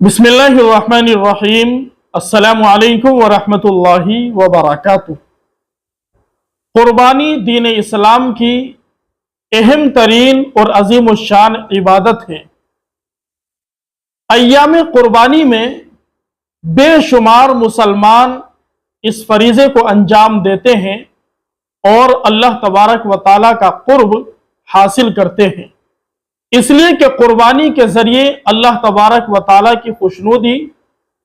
बिस्मिल्लाहिर्रहमानिर्रहीम। अस्सलामु अलैकुम वरहमतुल्लाहि वबरकातुह। कुर्बानी दीन इस्लाम की अहम तरीन और अजीम शान इबादत है। अय्याम कुर्बानी में बेशुमार मुसलमान इस फरीज़े को अंजाम देते हैं और अल्लाह तबारक व तआला का कुर्ब हासिल करते हैं। इसलिए कि कुर्बानी के ज़रिए अल्लाह तबारक व तआला की खुशनुदी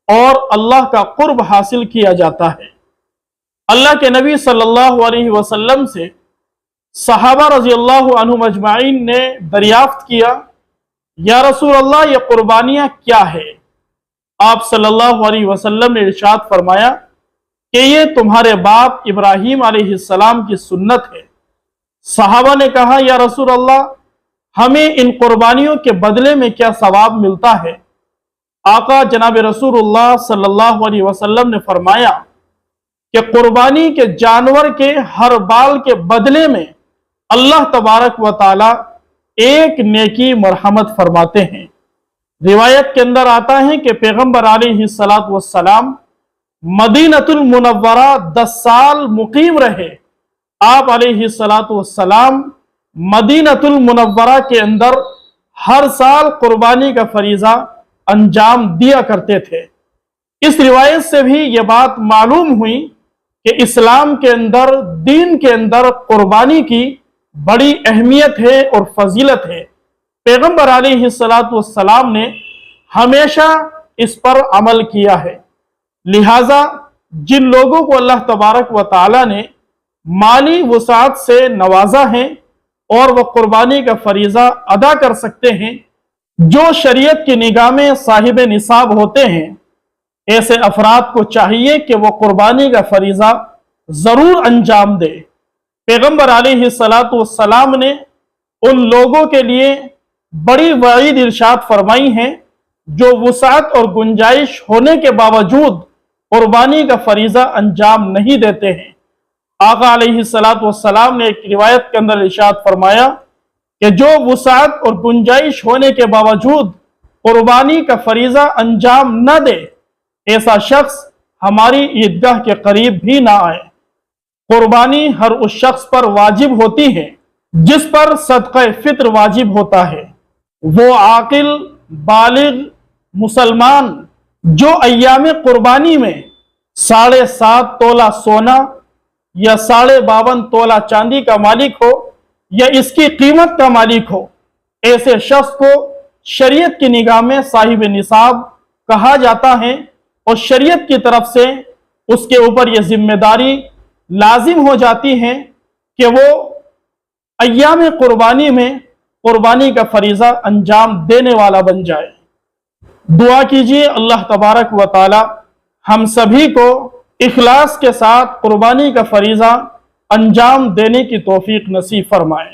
और अल्लाह का कुर्ब हासिल किया जाता है। अल्लाह के नबी सल्लल्लाहु अलैहि वसल्लम से सहाबा रज़ियल्लाहु अन्हुम अजमाइन ने दरियाफ्त किया, या रसूल अल्लाह, ये कुर्बानियाँ क्या है? आप सल्लल्लाहु अलैहि वसल्लम ने इरशाद फरमाया कि ये तुम्हारे बाप इब्राहीम अलैहिस्सलाम की सुन्नत है। सहाबा ने कहा, या रसूल अल्लाह, हमें इन कुर्बानियों के बदले में क्या सवाब मिलता है? आका जनाब रसूलुल्लाह सल्लल्लाहु अलैहि वसल्लम ने फरमाया कि कुर्बानी के जानवर के हर बाल के बदले में अल्लाह तबारक व तआला एक नेकी मरहमत फरमाते हैं। रिवायत के अंदर आता है कि पैगंबर अलैहिस्सलातु वस्सलाम मदीनतुल मुनव्वरा 10 साल मुकीम रहे। आप अलैहिस्सलातु वस्सलाम मदीनतुल मुनव्वरा के अंदर हर साल कुर्बानी का फरीज़ा अंजाम दिया करते थे। इस रिवायत से भी ये बात मालूम हुई कि इस्लाम के अंदर, दीन के अंदर कुर्बानी की बड़ी अहमियत है और फजीलत है। पैगंबर अलैहिस्सलातु वस्सलाम ने हमेशा इस पर अमल किया है। लिहाजा जिन लोगों को अल्लाह तबारक व तआला ने माली वसात से नवाजा है और वह कुर्बानी का फरीज़ा अदा कर सकते हैं, जो शरीयत की निगाह में साहिब निसाब होते हैं, ऐसे अफराद को चाहिए कि वह कुर्बानी का फरीज़ा ज़रूर अंजाम दे। पैगंबर अलैहिस्सलातु वस्सलाम ने उन लोगों के लिए बड़ी वईद इरशाद फरमाई हैं जो वसात और गुंजाइश होने के बावजूद कुर्बानी का फरीज़ा अंजाम नहीं देते हैं। आका अलैहिस्सलातु वस्सलाम ने एक रिवायत के अंदर इरशाद फरमाया कि जो वसात और गुंजाइश होने के बावजूद कुर्बानी का फरीज़ा अंजाम न दे, ऐसा शख्स हमारी ईदगाह के करीब भी ना आए। कुर्बानी हर उस शख्स पर वाजिब होती है जिस पर सदक़े फित्र वाजिब होता है। वो आकिल बालिग मुसलमान जो अय्याम कुर्बानी में 7.5 तोला सोना या 52.5 तोला चांदी का मालिक हो या इसकी कीमत का मालिक हो, ऐसे शख्स को शरीयत की निगाह में साहिब निसाब कहा जाता है और शरीयत की तरफ से उसके ऊपर यह जिम्मेदारी लाजिम हो जाती है कि वो अय्याम कुर्बानी में कुर्बानी का फरीज़ा अंजाम देने वाला बन जाए। दुआ कीजिए अल्लाह तबारक व तआला हम सभी को इखलास के साथ कुर्बानी का फरीज़ा अंजाम देने की तौफीक नसीब फरमाए।